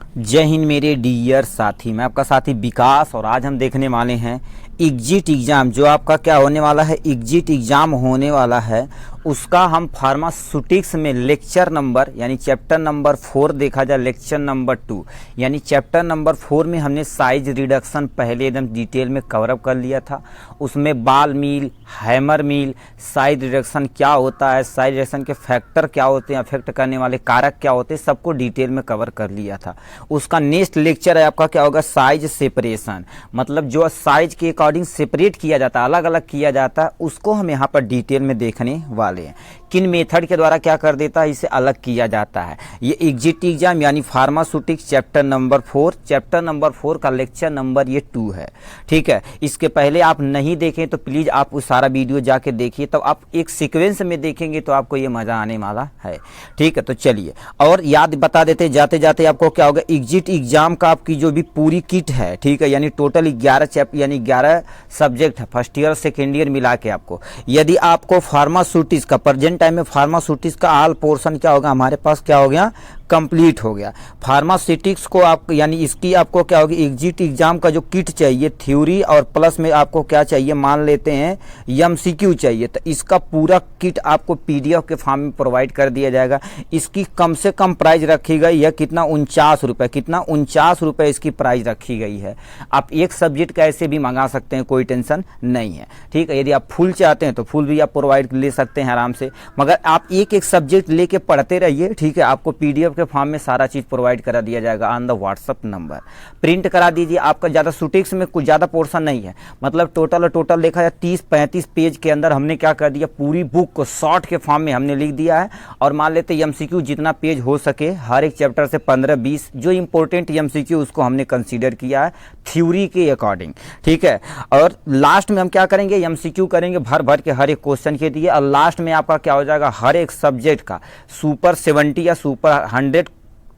जय हिंद मेरे डियर साथी, मैं आपका साथी विकास। और आज हम देखने वाले हैं एग्जिट एग्ज़ाम। जो आपका क्या होने वाला है, एग्जिट एग्ज़ाम होने वाला है, उसका हम फार्मास्यूटिक्स में लेक्चर नंबर यानी चैप्टर नंबर 4 देखा जाए, लेक्चर नंबर 2 यानी चैप्टर नंबर 4 में हमने साइज रिडक्शन पहले एकदम डिटेल में कवरअप कर लिया था। उसमें बाल मील, हैमर मील, साइज रिडक्शन क्या होता है, साइज रिडक्शन के फैक्टर क्या होते हैं, अफेक्ट करने वाले कारक क्या होते हैं, सबको डिटेल में कवर कर लिया था। उसका नेक्स्ट लेक्चर है आपका क्या होगा, साइज सेपरेशन। मतलब जो साइज के अकॉर्डिंग सेपरेट किया जाता है, अलग अलग किया जाता है, उसको हम यहाँ पर डिटेल में देखने वाले हैं। किन मेथड के द्वारा क्या कर देता है, इसे अलग किया जाता है। ये एग्जिट एग्जाम यानी pharmaceutics chapter number 4, chapter number 4 का लेक्चर नंबर ये 2 है। ठीक है, इसके पहले आप नहीं देखें तो प्लीज़ आप उस सारा वीडियो जाके देखिए, तो आप एक सीक्वेंस में देखेंगे तो आपको ये मज़ा आने वाला है। ठीक है, तो चलिए और याद बता देते जाते जाते आपको क्या होगा, एग्जिट एग्जाम का आपकी जो भी पूरी किट है, ठीक है, यानी टोटल 11 चैप्टर यानी 11 सब्जेक्ट है, फर्स्ट ईयर सेकेंड ईयर मिला के आपको। यदि आपको फार्मास्यूटिक्स का प्रेजेंट टाइम में फार्मास्यूटिक्स का ऑल पोर्शन क्या होगा, हमारे पास क्या हो गया, कंप्लीट हो गया। फार्मास्यूटिक्स को आप यानी इसकी आपको क्या होगी, एग्जिट एग्जाम का जो किट चाहिए थ्योरी और प्लस में आपको क्या चाहिए, मान लेते हैं एमसीक्यू चाहिए, तो इसका पूरा किट आपको पीडीएफ के फॉर्म में प्रोवाइड कर दिया जाएगा। इसकी कम से कम प्राइस रखी गई है कितना, 49 रुपये। कितना, 49 रुपये इसकी प्राइस रखी गई है। आप एक सब्जेक्ट का ऐसे भी मंगा सकते हैं, कोई टेंशन नहीं है। ठीक है, यदि आप फुल चाहते हैं तो फुल भी आप प्रोवाइड ले सकते हैं आराम से, मगर आप एक एक सब्जेक्ट लेके पढ़ते रहिए। ठीक है, आपको पीडीएफ के फॉर्म में सारा चीज प्रोवाइड करा दिया जाएगा on the WhatsApp number. Print करा दीजिए। आपका ज़्यादा सूटिक्स में कुछ ज़्यादा पोर्शन नहीं है, मतलब टोटल देखा जाए 30-35 पेज के अंदर हमने क्या कर दिया, पूरी बुक को शॉर्ट के फॉर्म में हमने लिख दिया है। और मान लेते एमसीक्यू जितना पेज हो सके हर एक चैप्टर से 15-20 जो इंपॉर्टेंट एमसीक्यू उसको हमने कंसीडर किया है थ्योरी के अकॉर्डिंग। ठीक है, और लास्ट में हम क्या करेंगे, एमसीक्यू करेंगे भर भर के हर एक क्वेश्चन के दिए, और लास्ट में आपका क्या हो जाएगा, हर एक सब्जेक्ट का सुपर 70 या सुपर 100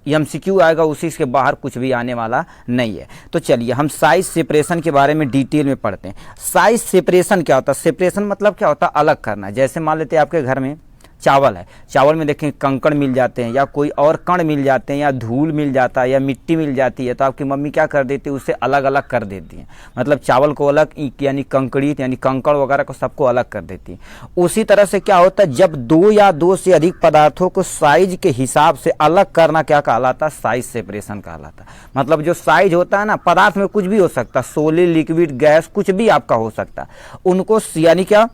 एमसीक्यू आएगा, उसी के बाहर कुछ भी आने वाला नहीं है। तो चलिए हम साइज सेपरेशन के बारे में डिटेल में पढ़ते हैं। साइज सेपरेशन क्या होता है, सेपरेशन मतलब क्या होता है, अलग करना। जैसे मान लेते हैं आपके घर में चावल है, चावल में देखें कंकड़ मिल जाते हैं या कोई और कण मिल जाते हैं या धूल मिल जाता है या मिट्टी मिल जाती है, तो आपकी मम्मी क्या कर देती है, उसे अलग अलग कर देती है। मतलब चावल को अलग यानी कंकड़ी यानी कंकड़ वगैरह को सबको अलग कर देती है। उसी तरह से क्या होता है, जब 2 या 2 से अधिक पदार्थों को साइज के हिसाब से अलग करना क्या कहलाता है, साइज सेपरेशन कहलाता है। मतलब जो साइज होता है ना, पदार्थ में कुछ भी हो सकता है, सॉलिड, लिक्विड, गैस, कुछ भी आपका हो सकता है, उनको यानी क्या,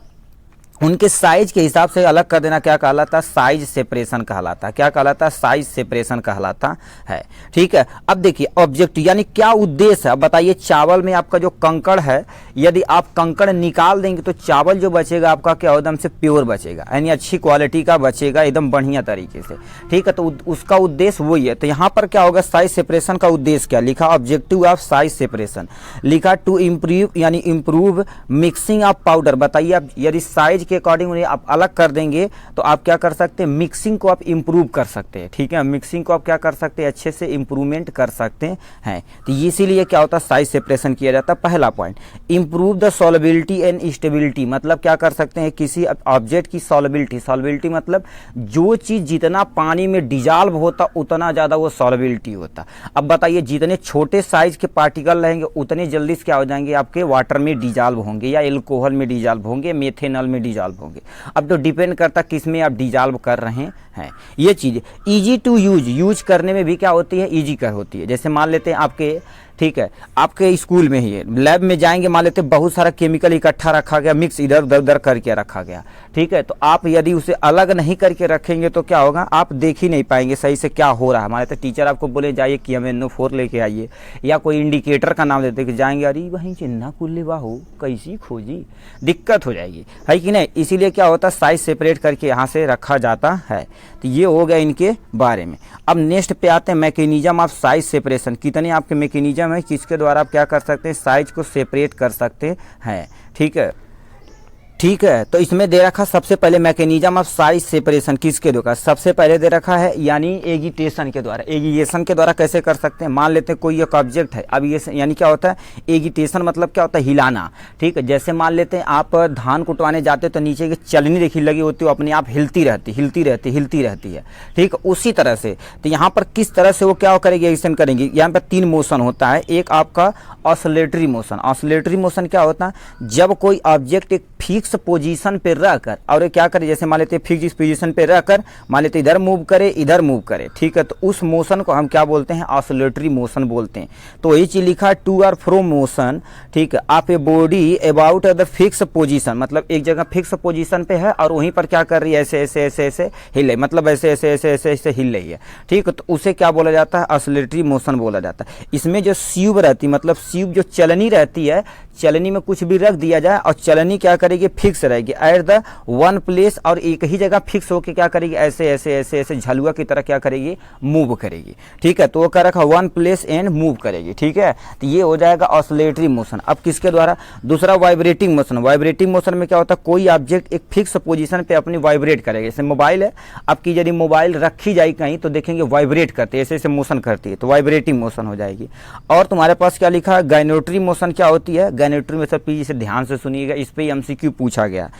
उनके साइज के हिसाब से अलग कर देना क्या कहलाता है, साइज सेपरेशन कहलाता है। क्या कहलाता है, साइज सेपरेशन कहलाता है। ठीक है, अब देखिए ऑब्जेक्ट यानी क्या उद्देश्य है, अब बताइए। चावल में आपका जो कंकड़ है, यदि आप कंकड़ निकाल देंगे तो चावल जो बचेगा आपका क्या एकदम से प्योर बचेगा, यानी अच्छी क्वालिटी का बचेगा एकदम बढ़िया तरीके से। ठीक है, तो उसका उद्देश्य वही है। तो यहाँ पर क्या होगा, साइज सेपरेशन का उद्देश्य क्या लिखा, ऑब्जेक्टिव ऑफ साइज सेपरेशन लिखा, टू इम्प्रूव यानी इम्प्रूव मिक्सिंग ऑफ पाउडर। बताइए आप यदि साइज के अकॉर्डिंग उन्हें आप अलग कर देंगे तो आप क्या कर सकते हैं, मिक्सिंग को आप इंप्रूव कर सकते हैं। ठीक है, मिक्सिंग को आप क्या कर सकते हैं, अच्छे से इंप्रूवमेंट कर सकते हैं। तो इसीलिए क्या होता है, साइज सेपरेशन किया जाता है। पहला point, improve the solubility and stability. मतलब क्या कर सकते हैं, किसी ऑब्जेक्ट की सॉल्युबिलिटी, सॉल्युबिलिटी मतलब जो चीज जितना पानी में डिजॉल्व होता उतना ज्यादा वो सॉल्युबिलिटी होता। अब बताइए, जितने छोटे साइज के पार्टिकल रहेंगे उतने जल्दी से क्या हो जाएंगे, आपके वाटर में डिजॉल्व होंगे या एल्कोहल में डिजॉल्व होंगे, मेथेनॉल में डिजॉल्व होंगे। अब तो डिपेंड करता किस में आप डिजॉल्व कर रहे हैं। ये चीज इजी टू यूज करने में भी क्या होती है, इजी कर होती है। जैसे मान लेते हैं आपके, ठीक है, आपके स्कूल में ही है, लैब में जाएंगे, मान लेते बहुत सारा केमिकल इकट्ठा रखा गया, मिक्स इधर उधर करके रखा गया। ठीक है, तो आप यदि उसे अलग नहीं करके रखेंगे तो क्या होगा, आप देख ही नहीं पाएंगे सही से क्या हो रहा है। हमारे तो टीचर आपको बोले जाइए कि हमें NO4 लेके आइए, या कोई इंडिकेटर का नाम देते कि जाएंगे, अरे वहीं चिन्ना कुल्ली बाहू कैसी खोजी, दिक्कत हो जाएगी, है कि नहीं। इसीलिए क्या होता है, साइज सेपरेट करके यहाँ से रखा जाता है। तो ये हो गया इनके बारे में। अब नेक्स्ट पे आते हैं, मैकेनिज्म ऑफ साइज सेपरेशन। कितने आपके मैकेनिज्म है, किसके द्वारा आप क्या कर सकते हैं, साइज को सेपरेट कर सकते हैं। ठीक है, ठीक है। तो इसमें दे रखा सबसे पहले मैकेनिज्म ऑफ साइज सेपरेशन किसके द्वारा, सबसे पहले दे रखा है यानी एगिटेशन के द्वारा। एगिटेशन के द्वारा कैसे कर सकते हैं, मान लेते हैं कोई एक ऑब्जेक्ट है, अब ये यानी क्या होता है एगिटेशन मतलब क्या होता है हिलाना। ठीक है, जैसे मान लेते हैं आप धान कुटवाने जाते हो तो नीचे की चलनी देखी लगी होती है, अपने आप हिलती रहती है। ठीक, उसी तरह से तो यहाँ पर किस तरह से वो क्या करेगी, एक्शन करेंगे। यहाँ पर 3 मोशन होता है, एक आपका ऑसिलेटरी मोशन। ऑसिलेटरी मोशन क्या होता है, जब कोई ऑब्जेक्ट एक फिक्स पोजीशन पे रहकर और क्या करे, जैसे मान लेते फिक्स पोजीशन पे रहकर मान लेते इधर मूव करे, ठीक है, तो उस मोशन को हम क्या बोलते हैं ऑसिलेटरी मोशन बोलते हैं। तो यही चीज लिखा है टू और फ्रो मोशन, ठीक है, of a body about the fix position, मतलब एक जगह फिक्स पोजीशन पे है और वहीं पर क्या कर रही है ऐसे हिले, मतलब ऐसे हिल रही है। ठीक है, तो उसे क्या बोला जाता है ऑसिलेटरी मोशन बोला जाता है। इसमें जो स्यूब रहती है, मतलब स्यूब जो चलनी रहती है, चलनी में कुछ भी रख दिया जाए और चलनी क्या करेगी फिक्स रहेगी एट द वन प्लेस, और एक ही जगह फिक्स होकर क्या करेगी ऐसे झलुआ की तरह क्या करेगी मूव करेगी। ठीक है, तो वो क्या रखा वन प्लेस एंड मूव करेगी। ठीक है, तो ये हो जाएगा ऑसिलेटरी मोशन। अब किसके द्वारा, दूसरा वाइब्रेटिंग मोशन। वाइब्रेटिंग मोशन में क्या होता है, कोई ऑब्जेक्ट एक फिक्स पोजीशन पे अपनी वाइब्रेट करेगा। जैसे मोबाइल है, आपकी यदि मोबाइल रखी जाए कहीं तो देखेंगे वाइब्रेट करते है, ऐसे मोशन करती है, तो वाइब्रेटिंग मोशन हो जाएगी। और तुम्हारे पास क्या लिखा है गायनेटरी मोशन क्या होती है, गायनेटरी में सब प्लीज इसे ध्यान से सुनिएगा, इस पे एमसीक्यू पूछा गया।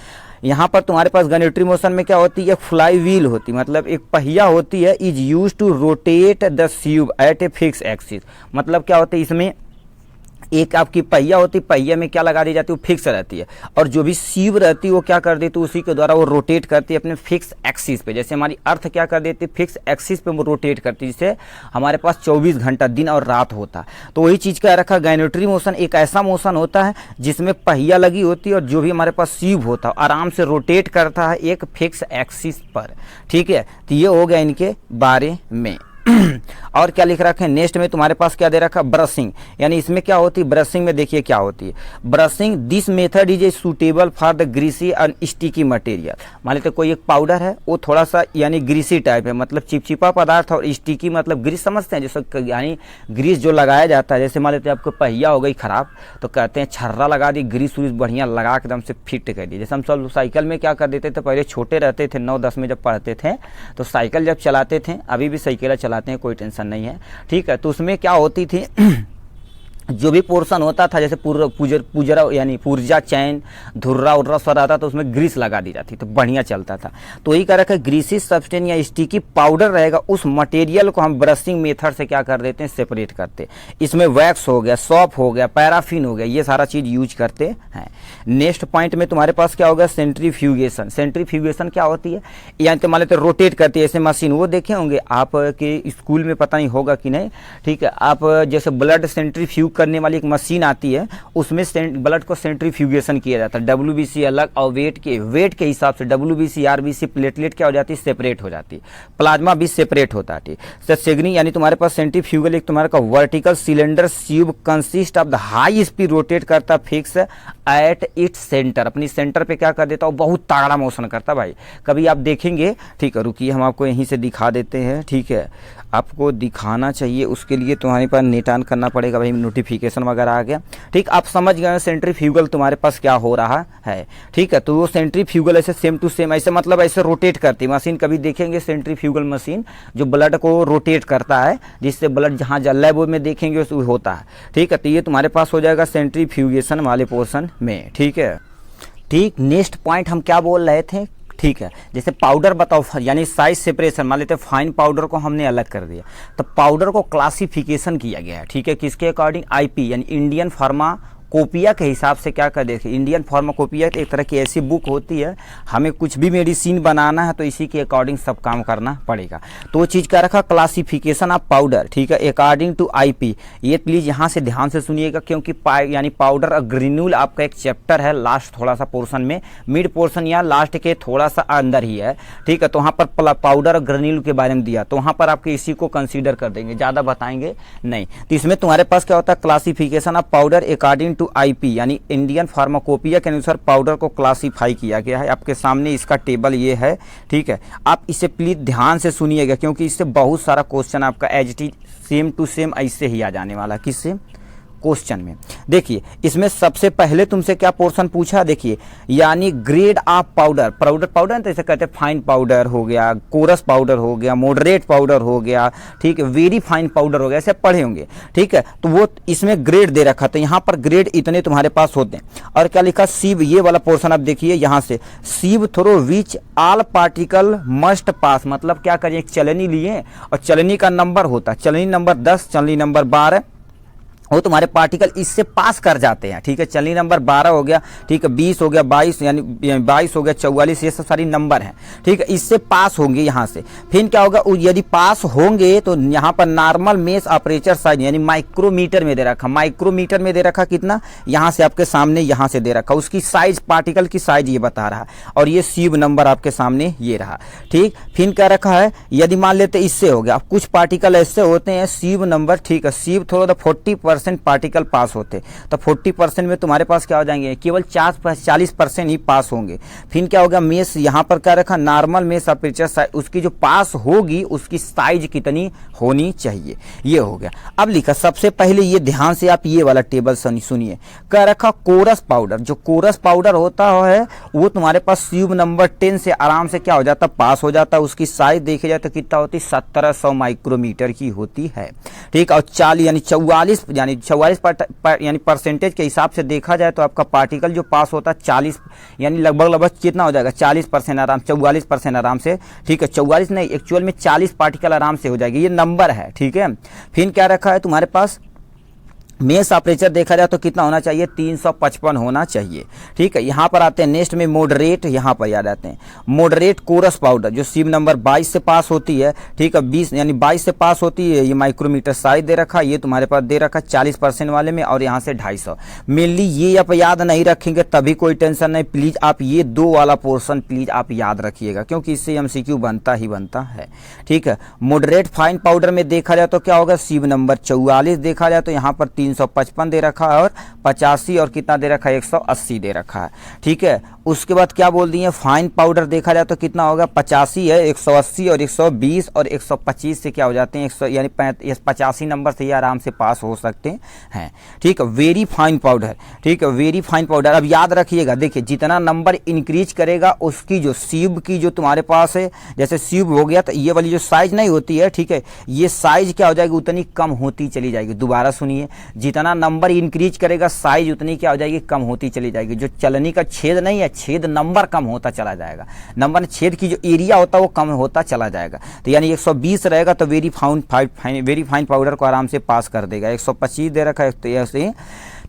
यहाँ पर तुम्हारे पास गायनेटरी मोशन में क्या होती है, फ्लाई व्हील होती है, मतलब एक पहिया होती है, is use to rotate the tube at a fix axis. मतलब क्या होता है, इसमें एक आपकी पहिया होती है, पहिया में क्या लगा दी जाती है वो फिक्स रहती है, और जो भी सीव रहती है वो क्या कर देती है उसी के द्वारा वो रोटेट करती है अपने फिक्स एक्सिस पे। जैसे हमारी अर्थ क्या कर देती है फिक्स एक्सिस पे वो रोटेट करती है, जिससे हमारे पास 24 घंटा दिन और रात होता है। तो वही चीज़ का रखा गायनेटरी मोशन एक ऐसा मोशन होता है जिसमें पहिया लगी होती है और जो भी हमारे पास सीव होता है आराम से रोटेट करता है एक फिक्स एक्सिस पर। ठीक है, तो ये हो गया इनके बारे में। और क्या लिख रखे हैं नेक्स्ट में तुम्हारे पास क्या दे रखा ब्रशिंग, यानी इसमें क्या होती है ब्रशिंग में देखिए क्या होती है brushing. This method is a suitable for the greasy and sticky material. मान लेते कोई एक पाउडर है वो थोड़ा सा यानी ग्रीसी टाइप है, मतलब चिपचिपा पदार्थ, और स्टिकी मतलब ग्रीस समझते हैं जैसे यानी ग्रीस जो लगाया जाता है। जैसे मान लेते आपको पहिया हो गई खराब तो कहते हैं छर्रा लगा दी, ग्रीस व्रीस बढ़िया लगा के एकदम से फिट कर दी। जैसे हम सब साइकिल में क्या कर देते थे, पहले छोटे रहते थे 9-10 में जब पढ़ते थे तो साइकिल जब चलाते थे, अभी भी साइकिल चलाते हैं कोई टेंशन नहीं है। ठीक है, तो उसमें क्या होती थी जो भी पोर्शन होता था जैसे पुजरा यानी पुर्जा चैन धुर्रा उर्रा सर आता तो उसमें ग्रीस लगा दी जाती तो बढ़िया चलता था। तो यही कह रखा है ग्रीसी सब्सटेंस या स्टिकी पाउडर रहेगा उस मटेरियल को हम ब्रशिंग मेथड से क्या कर देते हैं सेपरेट करते। इसमें वैक्स हो गया, सॉप हो गया, पैराफिन हो गया, ये सारा चीज यूज करते हैं। नेक्स्ट पॉइंट में तुम्हारे पास क्या होगा सेंट्रीफ्यूगेशन। सेंट्रीफ्यूगेशन क्या होती है, यानी तो मान लेते रोटेट करती है ऐसे मशीन, वो देखे होंगे आपके स्कूल में, पता नहीं होगा कि नहीं। ठीक है, आप जैसे ब्लड सेंट्रीफ्यूग करने वाली एक मशीन आती है उसमें ब्लड को सेंट्रीफ्यूगेशन किया जाता है। डब्ल्यूबीसी अलग और वेट के हिसाब से डब्ल्यूबीसी आरबीसी प्लेटलेट क्या हो जाती है सेपरेट हो जाती है, प्लाज्मा भी सेपरेट होता है। सेगनी यानी तुम्हारे पास सेंट्रीफ्यूगल एक तुम्हारे का vertical cylinder tube consist of the high speed rotate करता फिक्स एट इट्स सेंटर, अपनी सेंटर पे क्या कर देता है बहुत तगड़ा मोशन करता भाई। कभी आप देखेंगे, ठीक है रुकिए हम आपको यहीं से दिखा देते हैं। ठीक है, आपको दिखाना चाहिए उसके लिए तुम्हारे पास नेट ऑन करना पड़ेगा भाई, नोटिफिकेशन वगैरह आ गया। ठीक, आप समझ गए सेंट्रीफ्यूगल तुम्हारे पास क्या हो रहा है। ठीक है, तो वो सेंट्रीफ्यूगल ऐसे सेम टू सेम ऐसे मतलब ऐसे रोटेट करती मशीन। कभी देखेंगे सेंट्रीफ्यूगल मशीन जो ब्लड को रोटेट करता है जिससे ब्लड जहाँ लैब में देखेंगे उसमें होता है। ठीक है, तो ये तुम्हारे पास हो जाएगा सेंट्रीफ्यूगेशन वाले पोर्शन में। ठीक है, ठीक, नेक्स्ट पॉइंट हम क्या बोल रहे थे। ठीक है, जैसे पाउडर बताओ यानी साइज सेपरेशन, मान लेते फाइन पाउडर को हमने अलग कर दिया तो पाउडर को क्लासिफिकेशन किया गया है। ठीक है, किसके अकॉर्डिंग आईपी यानी इंडियन फार्माकोपिया के हिसाब से क्या कर देखिए इंडियन फार्माकोपिया एक तरह की ऐसी बुक होती है, हमें कुछ भी मेडिसिन बनाना है तो इसी के अकॉर्डिंग सब काम करना पड़ेगा। तो वो चीज़ क्या रखा क्लासिफिकेशन ऑफ पाउडर। ठीक है, अकॉर्डिंग टू आईपी, ये प्लीज यहाँ से ध्यान से सुनिएगा क्योंकि यानी पाउडर और ग्रेन्यूल आपका एक चैप्टर है लास्ट थोड़ा सा पोर्शन में, मिड पोर्शन या लास्ट के थोड़ा सा अंदर ही है। ठीक है, तो वहाँ पर पाउडर और ग्रेन्यूल के बारे में दिया तो वहाँ पर आपके इसी को कंसीडर कर देंगे, ज़्यादा बताएंगे नहीं। तो इसमें तुम्हारे पास क्या होता है classification of powder according to IP यानी इंडियन फार्माकोपिया के अनुसार पाउडर को क्लासिफाई किया गया है। आपके सामने इसका टेबल ये है। ठीक है, आप इसे प्लीज ध्यान से सुनिएगा क्योंकि इससे बहुत सारा क्वेश्चन आपका as it is same to same ऐसे ही आ जाने वाला। किससे क्वेश्चन में। देखिए इसमें सबसे पहले तुमसे क्या पोर्शन पूछा, देखिए यानी ग्रेड ऑफ पाउडर, पाउडर तो ऐसे कहते हैं फाइन पाउडर हो गया, कोरस पाउडर हो गया, मॉडरेट पाउडर हो गया, ठीक है, वेरी फाइन पाउडर हो गया, ऐसे पढ़े होंगे, ठीक है। तो वो इसमें ग्रेड दे रखा था, यहाँ पर ग्रेड इतने तुम्हारे पास होते हैं। और क्या लिखा, सीव, ये वाला पोर्शन आप देखिए यहाँ से, sieve through which all particle must pass, मतलब क्या करें, एक चलनी लिए और चलनी का नंबर होता है, चलनी नंबर 10, चलनी नंबर 12, वो तुम्हारे पार्टिकल इससे पास कर जाते हैं, ठीक है। चलनी नंबर 12 हो गया, ठीक है, 20 हो गया, 22 यानी 22 हो गया, 44, ये सब सारी नंबर हैं, ठीक है, इससे पास होंगे यहाँ से। फिर क्या होगा, यदि पास होंगे तो यहाँ पर नॉर्मल मेश अपर्चर साइज यानी माइक्रोमीटर में दे रखा, माइक्रोमीटर में दे रखा कितना, यहाँ से आपके सामने यहाँ से दे रखा, उसकी साइज, पार्टिकल की साइज ये बता रहा, और ये सीव नंबर आपके सामने ये रहा, ठीक। फिर क्या रखा है, यदि मान लेते इससे हो गया, कुछ पार्टिकल ऐसे होते हैं सीव नंबर, ठीक है, सीव थोड़ा 40% पार्टिकल पास होते, तो 40% में तुम्हारे पास क्या हो जाएंगे, केवल 40% ही पास होंगे। फिर क्या होगा, मेश यहाँ पर क्या रखा, नॉर्मल मेश अपर्चर साइज, उसकी जो पास होगी उसकी साइज कितनी होनी चाहिए, ये हो गया। अब लिखा सबसे पहले, ये ध्यान से आप ये वाला टेबल सुनिए, क्या रखा, कोरस पाउडर, जो कोरस पाउडर होता है वो तुम्हारे पास सीव नंबर 10 से आराम से क्या हो जाता, पास हो जाता, उसकी साइज देखे जाए तो कितना होती, 1700 माइक्रोमीटर की होती है, ठीक। और 40 यानी 44 यानी परसेंटेज के हिसाब से देखा जाए तो आपका पार्टिकल जो पास होता है 40 यानी लगभग कितना हो जाएगा, 40% आराम, 44% आराम से, ठीक है, 44 नहीं, एक्चुअल में 40 पार्टिकल आराम से हो जाएगी, ये नंबर है, ठीक है। फिर क्या रखा है तुम्हारे पास, मेश अपर्चर देखा जाए तो कितना होना चाहिए, 355 होना चाहिए, ठीक है। यहाँ पर आते हैं नेक्स्ट में मॉडरेट, यहाँ पर याद आते हैं मॉडरेट कोरस पाउडर, जो सीव नंबर 22 से पास होती है, ठीक है, 20 यानी 22 से पास होती है, ये माइक्रोमीटर साइज दे रखा, ये तुम्हारे पास दे रखा 40% वाले में, और यहाँ से 250। मेनली ये आप याद नहीं रखेंगे तभी कोई टेंशन नहीं, प्लीज आप ये 2 वाला पोर्शन प्लीज आप याद रखिएगा, क्योंकि इससे MCQ बनता ही बनता है, ठीक है। मॉडरेट फाइन पाउडर में देखा जाए तो क्या होगा, सीव नंबर 44 देखा जाए तो यहाँ पर 355 दे रखा है, और 85 और कितना दे रखा है, 180 दे रखा है, ठीक है। उसके बाद क्या बोल दिए, फाइन पाउडर देखा जाए तो कितना होगा, 85 है, 180 और 120 और 125 से क्या हो जाते हैं, 100 यानी 85 नंबर से ये आराम से पास हो सकते हैं, ठीक है। वेरी फाइन पाउडर, ठीक है, वेरी फाइन पाउडर, अब याद रखिएगा, देखिए जितना नंबर इंक्रीज करेगा उसकी जो सीव की जो तुम्हारे पास है, जैसे सीव हो गया तो ये वाली जो साइज नहीं होती है, ठीक है, ये साइज क्या हो जाएगी, उतनी कम होती चली जाएगी। दोबारा सुनिए, जितना नंबर इंक्रीज करेगा साइज उतनी क्या हो जाएगी, कम होती चली जाएगी। जो चलनी का छेद नहीं है, छेद नंबर कम होता चला जाएगा, नंबर छेद की जो एरिया होता है वो कम होता चला जाएगा। तो यानी 120 रहेगा तो वेरी फाइन पाउडर को आराम से पास कर देगा। 125 दे रखा है, तो ऐसे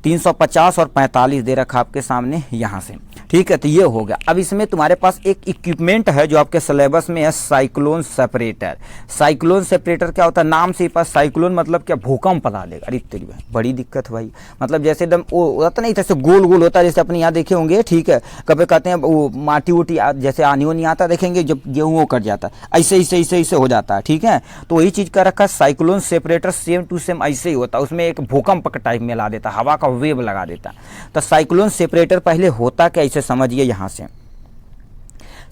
350 और 45 दे रखा आपके सामने यहाँ से, ठीक है। तो ये हो गया। अब इसमें तुम्हारे पास एक इक्विपमेंट है जो आपके सिलेबस में है, साइक्लोन सेपरेटर। साइक्लोन सेपरेटर क्या होता है, नाम से ही पास, साइक्लोन मतलब क्या, भूकंप ला देगा। अरे तेरी भाई बड़ी दिक्कत भाई, मतलब जैसे एकदम वो होता नहीं, जैसे गोल गोल होता है, जैसे अपने यहाँ देखे होंगे, ठीक है, कभी कहते हैं वो माटी उटी जैसे आनी नहीं आता, देखेंगे जब गेहूँ कट जाता है ऐसे ऐसे हो जाता है, ठीक है। तो वही चीज़ का रखा है cyclone separator, same to same ऐसे ही होता है, उसमें एक भूकंप का टाइप में ला देता, हवा का वेव लगा देता। तो साइक्लोन सेपरेटर पहले होता क्या, इसे समझिए। यहां से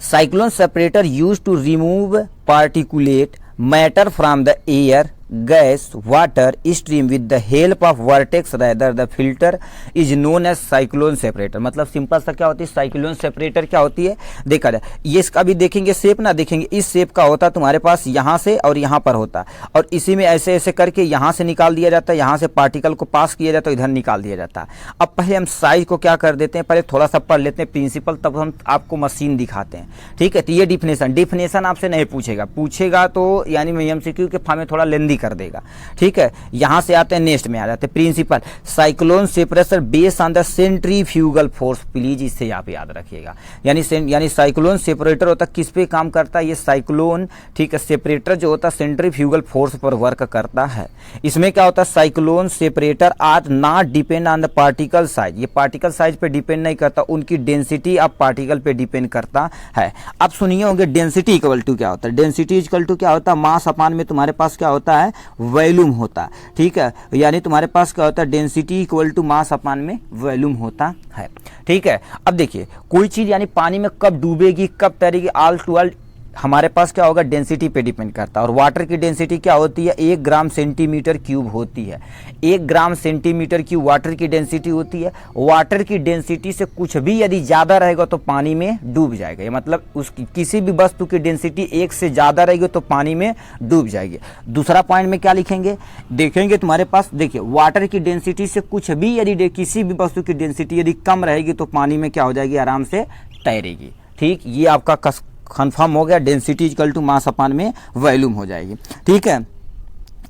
cyclone separator used to remove particulate matter from the air, gas, water stream with the help of vortex rather the filter is known as cyclone separator. मतलब सिंपल सा क्या होती है, साइक्लोन सेपरेटर क्या होती है, देखा जाए ये इसका भी देखेंगे शेप ना, देखेंगे इस शेप का होता है तुम्हारे पास यहाँ से और यहाँ पर होता है, और इसी में ऐसे ऐसे करके यहाँ से निकाल दिया जाता है, यहाँ से पार्टिकल को पास किया जाता है, इधर निकाल दिया जाता है। अब पहले हम साइज को क्या कर देते हैं, पहले थोड़ा सा पढ़ लेते हैं प्रिंसिपल, तब हम आपको मशीन दिखाते हैं, ठीक है। तो ये डिफिनेशन आपसे नहीं पूछेगा तो यानी MCQ के फॉर्म में थोड़ा लेंदी कर देगा, ठीक है। यहां से आते हैं नेक्स्ट में आ जाते हैं principle. Cyclone separator based on the centrifugal force, please इसे आप याद रखिएगा। यानी साइक्लोन सेपरेटर होता किस पे काम करता है, ये साइक्लोन, ठीक है, सेपरेटर जो होता है सेंट्रीफ्यूगल फोर्स पर वर्क करता है। इसमें क्या होता है, cyclone separator are not depend on the particle size, ये पार्टिकल साइज पे डिपेंड नहीं करता, उनकी डेंसिटी ऑफ पार्टिकल पे डिपेंड करता है। अब सुनिए होंगे डेंसिटी इक्वल टू क्या होता है, डेंसिटी इक्वल टू क्या होता है, मास अपान में तुम्हारे पास क्या होता है, वॉल्यूम होता है, ठीक है। यानी तुम्हारे पास क्या होता है, डेंसिटी इक्वल टू मास अपान में वॉल्यूम होता है, ठीक है। अब देखिए कोई चीज यानी पानी में कब डूबेगी कब तैरेगी, ऑल टू ऑल हमारे पास क्या होगा, डेंसिटी पे डिपेंड करता है। और वाटर की डेंसिटी क्या होती है, 1 ग्राम सेंटीमीटर क्यूब होती है। 1 ग्राम सेंटीमीटर क्यूब वाटर की डेंसिटी होती है। वाटर की डेंसिटी से कुछ भी यदि ज़्यादा रहेगा तो पानी में डूब जाएगा। ये मतलब उसकी किसी भी वस्तु की डेंसिटी 1 से ज़्यादा रहेगी तो पानी में डूब जाएगी। दूसरा पॉइंट में क्या लिखेंगे, देखेंगे तुम्हारे पास, देखिए वाटर की डेंसिटी से कुछ भी यदि किसी भी वस्तु की डेंसिटी यदि कम रहेगी तो पानी में क्या हो जाएगी, आराम से तैरेगी। ठीक, ये आपका कंफर्म हो गया, डेंसिटी इक्वल टू मास अपान में वॉल्यूम हो जाएगी। ठीक है,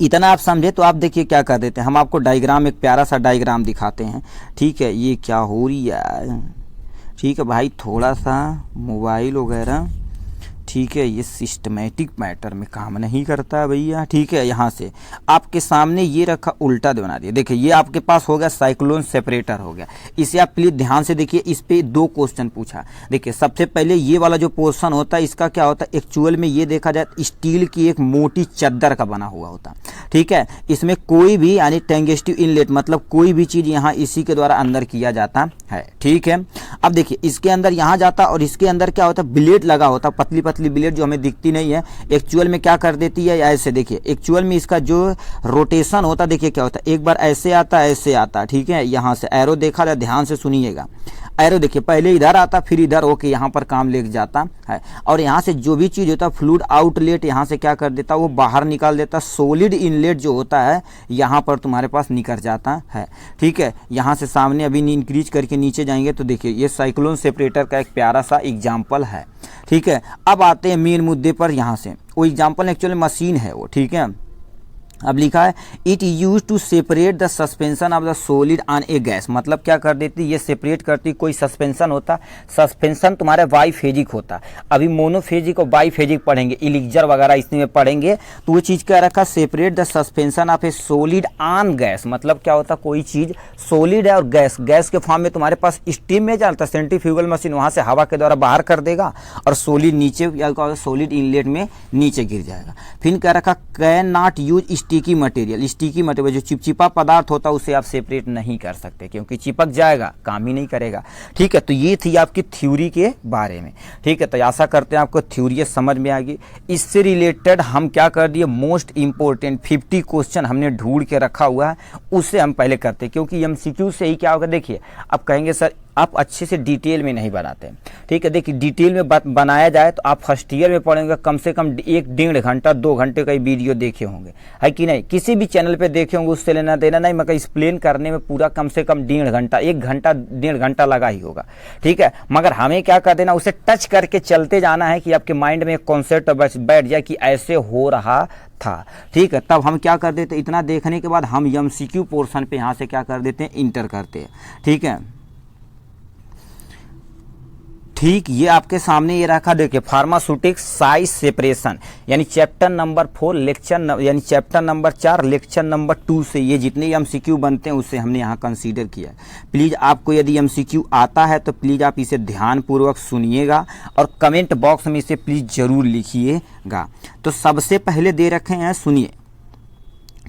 इतना आप समझे। तो आप देखिए क्या कर देते हैं, हम आपको डायग्राम, एक प्यारा सा डायग्राम दिखाते हैं। ठीक है, ये क्या हो रही है, ठीक है भाई, थोड़ा सा मोबाइल वगैरह, ठीक है, ये सिस्टमेटिक मैटर में काम नहीं करता है भैया। ठीक है, यहाँ से आपके सामने ये रखा, उल्टा बना दिया। देखिए ये आपके पास हो गया साइक्लोन सेपरेटर हो गया। इसे आप प्लीज ध्यान से देखिए, इस पे 2 क्वेश्चन पूछा। देखिए सबसे पहले ये वाला जो पोर्शन होता है इसका क्या होता है, एक्चुअल में ये देखा जाए स्टील की एक मोटी चद्दर का बना हुआ होता है। ठीक है, इसमें कोई भी यानी टेंगस्टिव इनलेट मतलब कोई भी चीज़ यहाँ इसी के द्वारा अंदर किया जाता है। ठीक है, अब देखिए इसके अंदर यहाँ जाता और इसके अंदर क्या होता है, ब्लेड लगा होता, पतली पतली ब्लेड जो हमें दिखती नहीं है। एक्चुअल में क्या कर देती है, ऐसे देखिए, एक्चुअल में इसका जो रोटेशन होता है, देखिए क्या होता है, एक बार ऐसे आता ऐसे आता। ठीक है, यहाँ से एरो देखा जाए, ध्यान से सुनिएगा, एरो देखिए पहले इधर आता फिर इधर होके यहाँ पर काम ले जाता है। और यहाँ से जो भी चीज़ होता है, फ्लूइड आउटलेट यहाँ से क्या कर देता, वो बाहर निकाल देता। सॉलिड इनलेट जो होता है यहाँ पर तुम्हारे पास निकल जाता है। ठीक है, यहाँ से सामने अभी इंक्रीज करके नीचे जाएंगे तो देखिए ये साइक्लोन सेपरेटर का एक प्यारा सा एग्जाम्पल है। ठीक है, अब आते हैं मेन मुद्दे पर। यहाँ से वो एग्जाम्पल एक्चुअली मशीन है वो। ठीक है, अब लिखा है it use to separate the suspension of the solid on a gas. मतलब क्या कर देती, ये सेपरेट करती। कोई सस्पेंशन होता, सस्पेंशन तुम्हारे बाईफेजिक होता। अभी मोनोफेजिक और बाईफेजिक पढ़ेंगे, इलिक्जर वगैरह इसमें पढ़ेंगे। तो वो चीज़ क्या रखा, separate the suspension of A solid on gas. मतलब क्या होता, कोई चीज़ सॉलिड है और गैस के फॉर्म में तुम्हारे पास स्टीम में जाता, सेंट्रीफ्यूगल मशीन वहाँ से हवा के द्वारा बाहर कर देगा और सॉलिड नीचे, सॉलिड इनलेट में नीचे गिर जाएगा। फिर क्या रखा, can not use sticky material जो चिपचिपा पदार्थ होता है उसे आप सेपरेट नहीं कर सकते क्योंकि चिपक जाएगा, काम ही नहीं करेगा। ठीक है, तो ये थी आपकी थ्योरी के बारे में। ठीक है, तो आशा करते हैं आपको थ्योरी समझ में आ गई। इससे रिलेटेड हम क्या कर दिए, मोस्ट इंपॉर्टेंट 50 क्वेश्चन हमने ढूंढ के रखा हुआ है, उससे हम पहले करते हैं क्योंकि एमसीक्यू से ही क्या होगा। देखिए आप कहेंगे सर आप अच्छे से डिटेल में नहीं बनाते। ठीक है, देखिए डिटेल में बनाया जाए तो आप फर्स्ट ईयर में पढ़ेंगे कम से कम 1-1.5 घंटा 2 घंटे का वीडियो देखे होंगे, है कि नहीं। किसी भी चैनल पे देखे होंगे, उससे लेना देना नहीं, मगर एक्सप्लेन करने में पूरा कम से कम 1.5 घंटा 1 घंटा 1.5 घंटा लगा ही होगा। ठीक है, मगर हमें क्या कर देना, उसे टच करके चलते जाना है कि आपके माइंड में एक कॉन्सेप्ट बैठ जाए कि ऐसे हो रहा था। ठीक है, तब हम क्या कर देते, इतना देखने के बाद हम एमसीक्यू पोर्शन पे यहाँ से क्या कर देते हैं, इंटर करते हैं। ठीक है, ठीक, ये आपके सामने ये रखा, देखिए फार्मास्यूटिक्स साइज सेपरेशन यानी चैप्टर नंबर 4 लेक्चर यानी चैप्टर नंबर 4 लेक्चर नंबर 2 से ये जितने एमसीक्यू बनते हैं उससे हमने यहाँ कंसीडर किया है। प्लीज़ आपको यदि एमसीक्यू आता है तो प्लीज़ आप इसे ध्यानपूर्वक सुनिएगा और कमेंट बॉक्स में इसे प्लीज़ ज़रूर लिखिएगा। तो सबसे पहले दे रखे हैं, सुनिए।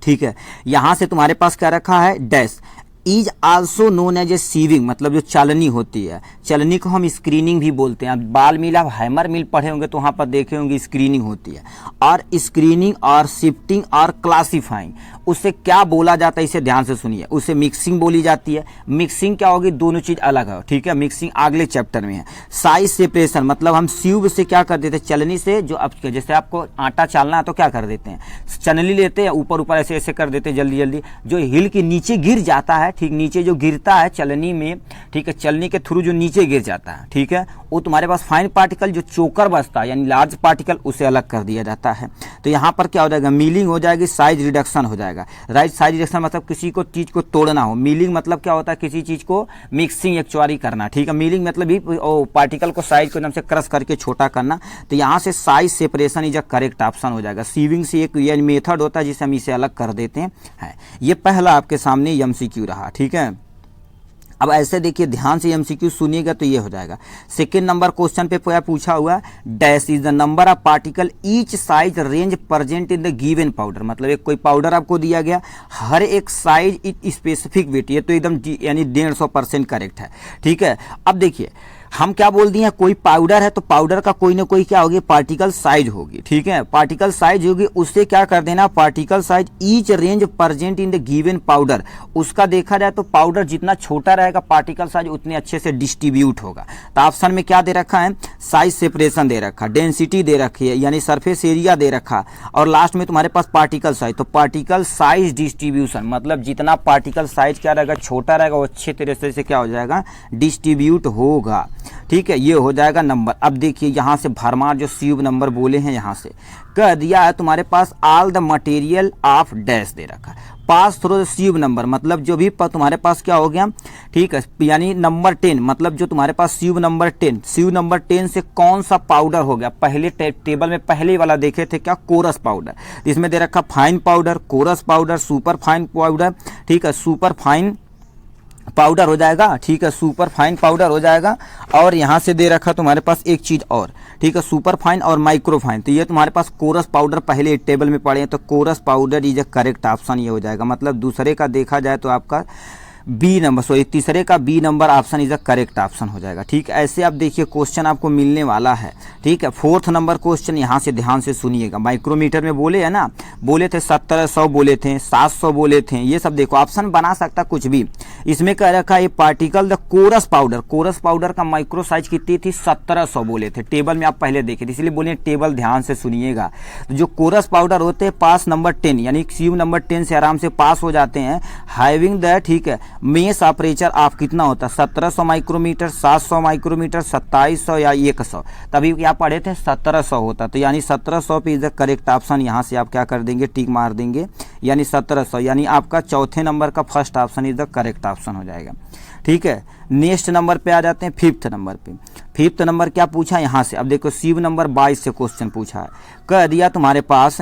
ठीक है, यहाँ से तुम्हारे पास क्या रखा है, dash is also known as a sieving, मतलब जो चालनी होती है, चालनी को हम स्क्रीनिंग भी बोलते हैं। बाल मिल, आप हैमर मिल पढ़े होंगे तो वहाँ पर देखे होंगे स्क्रीनिंग होती है। और स्क्रीनिंग और शिफ्टिंग और क्लासीफाइंग, उससे क्या बोला जाता है इसे ध्यान से सुनिए। उसे मिक्सिंग बोली जाती है। मिक्सिंग क्या होगी, दोनों चीज़ अलग है। ठीक है, मिक्सिंग अगले चैप्टर में है। साइज सेपरेशन मतलब हम ट्यूब से क्या कर देते हैं, चलनी से, जो अब जैसे आपको आटा चालना है तो क्या कर देते हैं, चलनी लेते हैं, ऊपर ऊपर ऐसे ऐसे कर देते हैं जल्दी जल्दी, जो हिल के नीचे गिर जाता है। ठीक, नीचे जो गिरता है चलनी में, ठीक है, चलनी के थ्रू जो नीचे गिर जाता है, ठीक है, वो तुम्हारे पास फाइन पार्टिकल जो चोकर बचता है यानी लार्ज पार्टिकल, उसे अलग कर दिया जाता है। तो यहाँ पर क्या हो जाएगा, मिलिंग हो जाएगी, साइज रिडक्शन हो जाएगा। राइट, साइज रिडक्शन मतलब किसी को चीज को तोड़ना हो। मिलिंग मतलब क्या होता है, किसी चीज को मिक्सिंग एक्चुअली करना। ठीक है, मिलिंग मतलब भी पार्टिकल को साइज को एकदम से क्रश करके छोटा करना। तो यहाँ से size separation is a correct option हो जाएगा। सीविंग से एक मेथड होता है जिसे हम इसे अलग कर देते हैं। ये पहला आपके सामने एमसीक्यू रहा। ठीक है, अब ऐसे देखिए ध्यान से एमसीक्यू सुनिएगा तो ये हो जाएगा। सेकेंड नंबर क्वेश्चन पे पूछा हुआ, dash is the number of particle each size range present in the given powder. मतलब एक कोई पाउडर आपको दिया गया, हर एक साइज स्पेसिफिक वेट, ये तो एकदम यानी 150% करेक्ट है। ठीक है, अब देखिए हम क्या बोल दिए, कोई पाउडर है तो पाउडर का कोई ना कोई क्या होगी, पार्टिकल साइज होगी, ठीक है, पार्टिकल साइज होगी, उससे क्या कर देना, particle size each range present in the given powder, उसका देखा जाए तो पाउडर जितना छोटा रहेगा पार्टिकल साइज उतने अच्छे से डिस्ट्रीब्यूट होगा। तो ऑप्शन में क्या दे रखा है, साइज सेपरेशन दे रखा, डेंसिटी दे रखी है यानी सरफेस एरिया दे रखा, और लास्ट में तुम्हारे पास पार्टिकल साइज। तो पार्टिकल साइज डिस्ट्रीब्यूशन मतलब जितना पार्टिकल साइज क्या रहेगा, छोटा रहेगा, वो अच्छे तरीके से क्या हो जाएगा, डिस्ट्रीब्यूट होगा, ठीक है, ये हो जाएगा नंबर। अब देखिए यहाँ से भरमार जो सीव नंबर बोले हैं, यहाँ से कह दिया है तुम्हारे पास all the material of dash दे रखा है, pass through the sieve number मतलब जो भी तुम्हारे पास क्या हो गया, ठीक है, यानी नंबर 10 मतलब जो तुम्हारे पास सीव नंबर 10, सीव नंबर 10 से कौन सा पाउडर हो गया, पहले टेबल में पहले वाला देखे थे क्या, कोरस पाउडर, इसमें दे रखा fine powder, coarse powder, super fine powder, ठीक है, सुपर फाइन पाउडर हो जाएगा, ठीक है, सुपर फाइन पाउडर हो जाएगा। और यहाँ से दे रखा तुम्हारे पास एक चीज और, ठीक है, सुपर फाइन और माइक्रो फाइन। तो ये तुम्हारे पास कोरस पाउडर पहले टेबल में पड़े हैं, तो coarse powder is a correct option ये हो जाएगा। मतलब दूसरे का देखा जाए तो आपका बी नंबर, सॉरी तीसरे का B number option is a correct option हो जाएगा, ठीक है। ऐसे आप देखिए क्वेश्चन आपको मिलने वाला है, ठीक है। फोर्थ नंबर क्वेश्चन यहाँ से ध्यान से सुनिएगा, माइक्रोमीटर में बोले है ना, बोले थे 1700 बोले थे, 700 बोले थे, ये सब देखो ऑप्शन बना सकता कुछ भी। इसमें कह रखा है particle the coarse powder, coarse powder का माइक्रो साइज कितनी थी, 1700 बोले थे, टेबल में आप पहले देखे थे, इसलिए बोले टेबल ध्यान से सुनिएगा। तो जो कोरस पाउडर होते हैं पास नंबर 10 यानी सीव नंबर 10 से आराम से पास हो जाते हैं, हैविंग द, ठीक है, मेस ऑपरेचर आप कितना होता है, 1700 माइक्रोमीटर, 700 माइक्रोमीटर, 2700 या 100, तभी क्या पढ़े थे 1700 होता, तो यानी 1700 पे इज द करेक्ट ऑप्शन। यहाँ से आप क्या कर देंगे, टिक मार देंगे, यानी 1700, यानी आपका चौथे नंबर का first option is the correct option हो जाएगा, ठीक है। नेक्स्ट नंबर पे आ जाते हैं, फिफ्थ नंबर पे। फिफ्थ नंबर क्या पूछा यहाँ से, अब देखो सीव नंबर 22 से क्वेश्चन पूछा है, कह दिया तुम्हारे पास,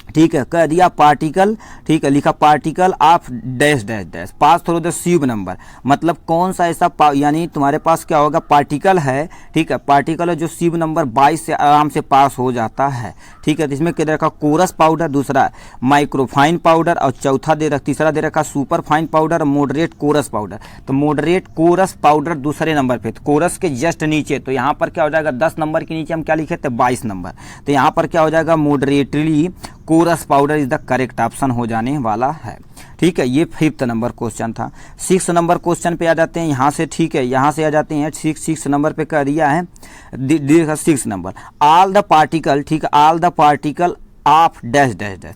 ठीक है, कह दिया पार्टिकल, ठीक है, लिखा particle of dash dash dash pass through the sieve number, मतलब कौन सा ऐसा यानी तुम्हारे पास क्या होगा, पार्टिकल है, ठीक है, पार्टिकल है जो सीव नंबर 22 से आराम से पास हो जाता है, ठीक है। तो इसमें क्या दे रखा, कोरस पाउडर, दूसरा माइक्रोफाइन पाउडर, और चौथा दे रखा, तीसरा दे रखा super fine powder, moderate coarse powder. तो मॉडरेट कोरस पाउडर दूसरे नंबर पे, तो कोरस के जस्ट नीचे, तो यहाँ पर क्या हो जाएगा, 10 नंबर के नीचे हम क्या लिखे थे, 22 नंबर, तो यहाँ पर क्या हो जाएगा, moderately coarse powder is the correct option हो जाने वाला है, ठीक है। ये फिफ्थ नंबर क्वेश्चन था। 6 नंबर क्वेश्चन पे आ जाते हैं यहाँ से, ठीक है, यहाँ से आ जाते हैं 6 नंबर पे कह दिया है, 6 नंबर ऑल द पार्टिकल, ठीक है, all the particle of dash dash dash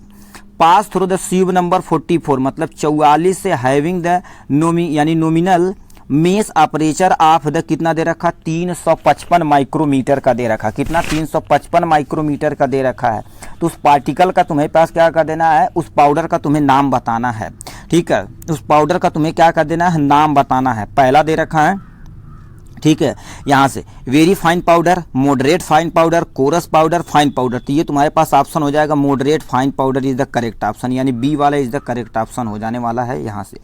pass through the sieve number 44 मतलब 44 से हैविंग द यानी नोमिनल मेस ऑपरेचर ऑफ द कितना दे रखा, 355 माइक्रोमीटर का दे रखा, कितना 355 माइक्रोमीटर का दे रखा है। तो उस पार्टिकल का तुम्हें पास क्या कर देना है, उस पाउडर का तुम्हें नाम बताना है, ठीक है, उस पाउडर का तुम्हें क्या कर देना है, नाम बताना है। पहला दे रखा है, ठीक है, यहाँ से very fine powder, moderate fine powder, coarse powder, fine powder. तो ये तुम्हारे पास ऑप्शन हो जाएगा moderate fine powder is the correct option, यानी बी वाला इज द करेक्ट ऑप्शन हो जाने वाला है यहाँ से,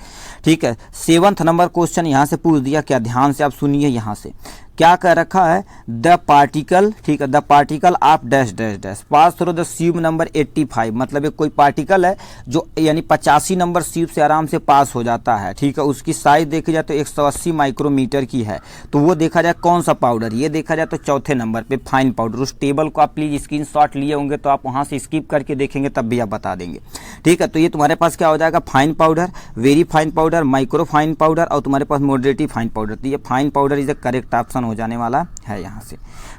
ठीक है। 7th नंबर क्वेश्चन यहाँ से पूछ दिया, क्या ध्यान से आप सुनिए, यहाँ से क्या कह रखा है, द पार्टिकल, ठीक है, the particle of dash dash dash pass through the sieve number 85 मतलब एक कोई पार्टिकल है जो यानी 85 नंबर सीव से आराम से पास हो जाता है, ठीक है। उसकी साइज देखी जाए तो 180 माइक्रोमीटर की है, तो वो देखा जाए कौन सा पाउडर, ये देखा जाए तो चौथे नंबर पे फाइन पाउडर। उस टेबल को आप प्लीज स्क्रीनशॉट लिए होंगे तो आप वहां से स्किप करके देखेंगे तब भी आप बता देंगे, ठीक है। तो ये तुम्हारे पास क्या हो जाएगा, fine powder, very fine powder, micro fine powder और तुम्हारे पास मॉडरेटिव फाइन पाउडर। तो ये fine powder is the correct option हो जाने वाला है यहाँ से,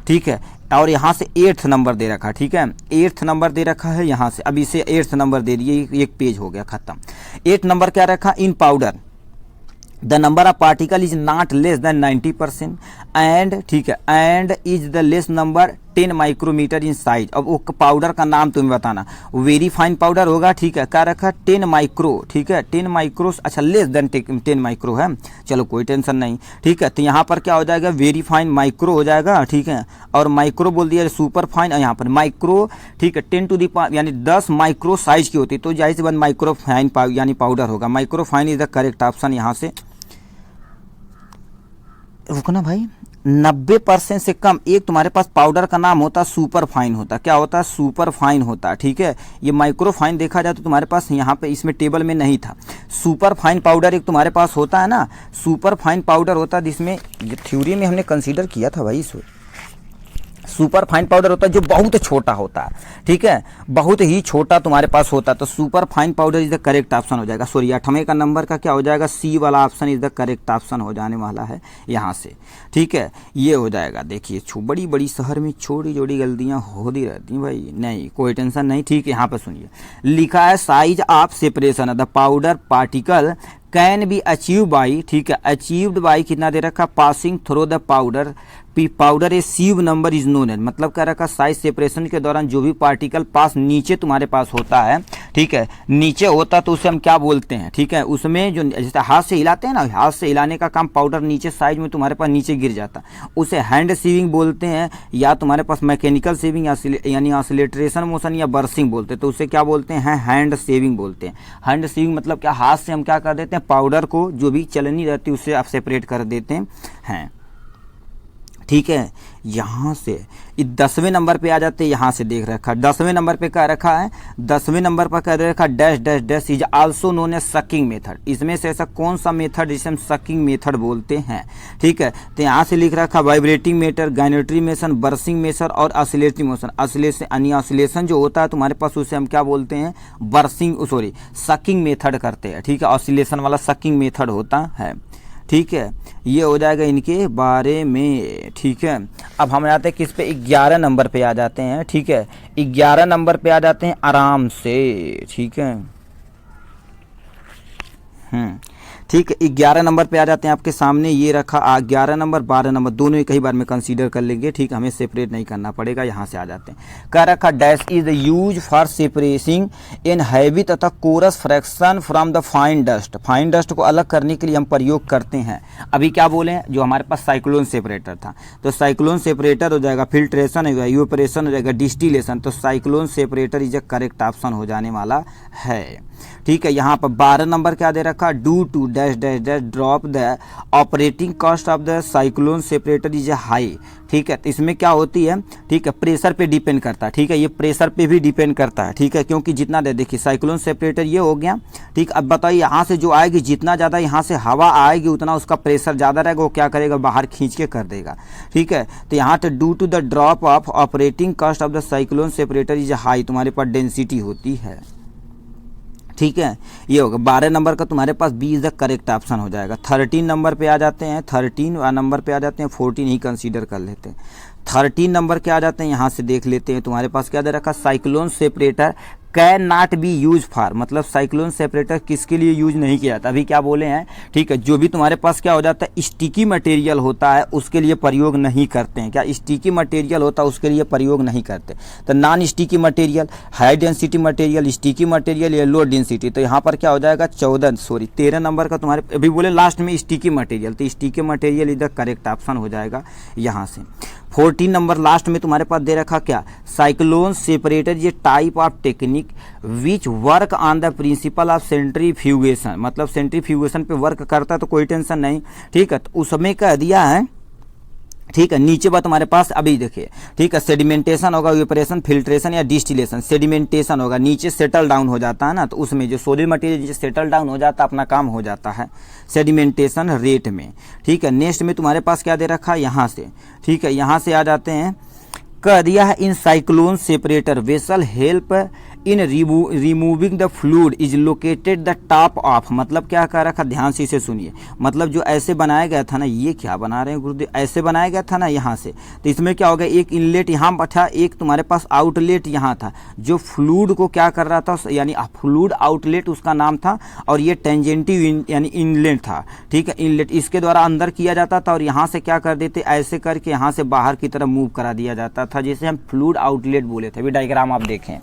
ठीक है। और यहाँ से 8th नंबर दे रखा, ठीक है, 8th नंबर दे रखा है यहाँ से, अब इसे 8th नंबर दे दिए, एक पेज हो गया खत्म। 8 नंबर क्या रखा, in powder the number of particle is not less than 90% and, ठीक है, and is the less number 10 micrometre in size. अब वो पाउडर का नाम तुम्हें बताना, वेरी फाइन पाउडर होगा, ठीक है, क्या रखा 10 माइक्रो, ठीक है, 10 माइक्रो, अच्छा लेस देन 10 माइक्रो है, चलो कोई टेंशन नहीं, ठीक है। तो यहाँ पर क्या हो जाएगा, वेरी फाइन माइक्रो हो जाएगा, ठीक है, और माइक्रो बोल दिया सुपर फाइन, और यहाँ पर माइक्रो, ठीक है, 10 टू दी यानी 10 माइक्रो साइज की होती है, तो जाहिर सी बात माइक्रो फाइन यानी पाउडर होगा, micro fine is the correct option यहाँ से। रुकना भाई, 90% से कम एक तुम्हारे पास पाउडर का नाम होता है सुपर फाइन होता। क्या होता है? सुपर फाइन होता। ठीक है, ये माइक्रो फाइन देखा जाए तो तुम्हारे पास यहाँ पे इसमें टेबल में नहीं था। सुपर फाइन पाउडर एक तुम्हारे पास होता है ना, सुपर फाइन पाउडर होता है जिसमें थ्योरी में हमने कंसीडर किया था भाई इसको। सुपर फाइन पाउडर होता है जो बहुत छोटा होता है। ठीक है, बहुत ही छोटा तुम्हारे पास होता है, तो super fine powder is the correct option हो जाएगा। सॉरी 8वें का नंबर का क्या हो जाएगा? सी वाला option is the correct option हो जाने वाला है यहाँ से। ठीक है, ये हो जाएगा। देखिए बड़ी बड़ी शहर में छोटी छोटी गलतियाँ होती रहती हैं भाई, नहीं कोई टेंशन नहीं। ठीक है, यहाँ पर सुनिए लिखा है size of separation of the powder particle can be achieve by. ठीक है, अचीव्ड बाई कितना दे रखा? Passing through the powder powder a sieve number is known है। मतलब क्या रखा? साइज सेपरेशन के दौरान जो भी पार्टिकल पास नीचे तुम्हारे पास होता है, ठीक है, नीचे होता तो उसे हम क्या बोलते हैं? ठीक है, उसमें जो जैसे हाथ से हिलाते हैं ना, हाथ से हिलाने का काम, पाउडर नीचे साइज में तुम्हारे पास नीचे गिर जाता, उसे हैंड सीविंग बोलते हैं, या तुम्हारे पास मैकेनिकल सीविंग यानी ऑसिलेटरेशन मोशन या बर्सिंग बोलते हैं, तो उसे क्या बोलते हैं? हैंड सेविंग बोलते हैं। हैंड सेविंग मतलब क्या? हाथ से हम क्या कर देते हैं? पाउडर को जो भी चलनी रहती है उससे आप सेपरेट कर देते हैं। ठीक है, यहाँ से 10वें नंबर पे आ जाते हैं। यहाँ से देख रखा 10वें नंबर पे क्या रखा है? 10वें नंबर पर क्या रखा? Dash dash dash is also known as sucking method. इसमें से ऐसा कौन सा मेथड जिसे हम सकिंग मेथड बोलते हैं? ठीक है, तो यहाँ से लिख रखा वाइब्रेटिंग मेथड, गायनेटरी मोशन, बर्सिंग मेथड और ऑसिलेटरी मोशन। ऑसिलेशन जो होता है तुम्हारे पास उसे हम क्या बोलते हैं? बर्सिंग सॉरी सकिंग मेथड करते हैं। ठीक है, ऑसिलेशन वाला सकिंग मेथड होता है। ठीक है, ये हो जाएगा इनके बारे में। ठीक है, अब हम आते हैं किस पे? 11 नंबर पे आ जाते हैं। ठीक है, 11 नंबर पे आ जाते हैं आराम से। ठीक है, ठीक है, 11 नंबर पे आ जाते हैं आपके सामने। ये रखा 11 नंबर 12 नंबर दोनों ही कई बार में कंसीडर कर लेंगे। ठीक, हमें सेपरेट नहीं करना पड़ेगा। यहाँ से आ जाते हैं। क्या रखा? Dash is use for separating in heavy तथा coarse fraction from the fine dust. Fine dust को अलग करने के लिए हम प्रयोग करते हैं। अभी क्या बोले हैं? जो हमारे पास साइक्लोन सेपरेटर था, तो साइक्लोन सेपरेटर हो जाएगा, फिल्ट्रेशन हो जाएगा, इवेपोरेशन हो जाएगा, डिस्टिलेशन। तो cyclone separator is a correct option हो जाने वाला है। ठीक है, यहाँ पर 12 नंबर क्या दे रखा? Due to dash dash dash drop the operating cost of the cyclone separator is high. ठीक है, तो इसमें क्या होती है? ठीक है, प्रेशर पे डिपेंड करता है। ठीक है, ये प्रेशर पे भी डिपेंड करता है। ठीक है, क्योंकि जितना दे देखिए साइक्लोन सेपरेटर ये हो गया। ठीक, अब बताइए यहाँ से जो आएगी, जितना ज़्यादा यहाँ से हवा आएगी उतना उसका प्रेशर ज़्यादा रहेगा, वो क्या करेगा? बाहर खींच के कर देगा। ठीक है, तो यहाँ पे due to the drop of operating cost of the cyclone separator is high, तुम्हारे पास डेंसिटी होती है। ठीक है, ये होगा 12 नंबर का तुम्हारे पास B is the correct option हो जाएगा। 13 नंबर पे आ जाते हैं। 13 नंबर पे आ जाते हैं। 14 ही कंसीडर कर लेते हैं। 13 नंबर के आ जाते हैं। यहाँ से देख लेते हैं तुम्हारे पास क्या दे रखा? Cyclone separator can not be use for. मतलब साइक्लोन सेपरेटर किसके लिए यूज नहीं किया जाता? अभी क्या बोले हैं? ठीक है, जो भी तुम्हारे पास क्या हो जाता है? स्टिकी मटेरियल होता है उसके लिए प्रयोग नहीं करते हैं। क्या स्टिकी मटेरियल होता है उसके लिए प्रयोग नहीं करते। तो non sticky material, high density material, sticky material या लो डेंसिटी। तो यहाँ पर क्या हो जाएगा? 13 नंबर का तुम्हारे अभी बोले लास्ट में स्टिकी मटेरियल, तो स्टिकी मटेरियल इधर करेक्ट ऑप्शन हो जाएगा यहाँ से। 14 नंबर लास्ट में तुम्हारे पास दे रखा क्या? साइक्लोन सेपरेटर ये type of technique which work on the principle of centrifugation. मतलब सेंट्रीफ्यूगेशन पे वर्क करता है तो कोई टेंशन नहीं। ठीक है, तो उसमें कह दिया है। ठीक है, नीचे बात हमारे पास अभी देखिए। ठीक है, सेडिमेंटेशन होगा, इवेपोरेशन, फिल्ट्रेशन या डिस्टिलेशन। सेडिमेंटेशन होगा, नीचे सेटल डाउन हो जाता है ना, तो उसमें जो सॉलिड मटेरियल नीचे सेटल डाउन हो जाता है अपना काम हो जाता है सेडिमेंटेशन रेट में। ठीक है, नेक्स्ट में तुम्हारे पास क्या दे रखा है? यहाँ से। ठीक है, यहाँ से आ जाते हैं। कह दिया है in cyclone separator vessel help in removing the fluid is located the top of. मतलब क्या कह रखा? ध्यान से इसे सुनिए। मतलब जो ऐसे बनाया गया था ना, ये क्या बना रहे हैं गुरुदेव? ऐसे बनाया गया था ना यहाँ से, तो इसमें क्या हो गया? एक इनलेट यहाँ था, एक तुम्हारे पास आउटलेट यहाँ था, जो फ्लूइड को क्या कर रहा था? यानी फ्लूइड आउटलेट उसका नाम था, और ये टेंजेंटिव यानी इनलेट था। ठीक है, इनलेट इसके द्वारा अंदर किया जाता था, और यहाँ से क्या कर देते? ऐसे करके यहाँ से बाहर की तरफ मूव करा दिया जाता था, जिसे हम फ्लूइड आउटलेट बोले थे। अभी डायग्राम आप देखें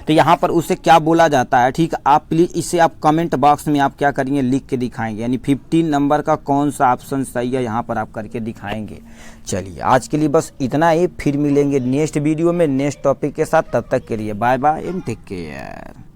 तो यहाँ पर उसे क्या बोला जाता है। ठीक, आप प्लीज इसे आप कमेंट बॉक्स में आप क्या करेंगे? लिख के दिखाएंगे। यानी 15 नंबर का कौन सा ऑप्शन सही है यहाँ पर आप करके दिखाएंगे। चलिए आज के लिए बस इतना ही, फिर मिलेंगे नेक्स्ट वीडियो में नेक्स्ट टॉपिक के साथ। तब तक के लिए bye bye and take care.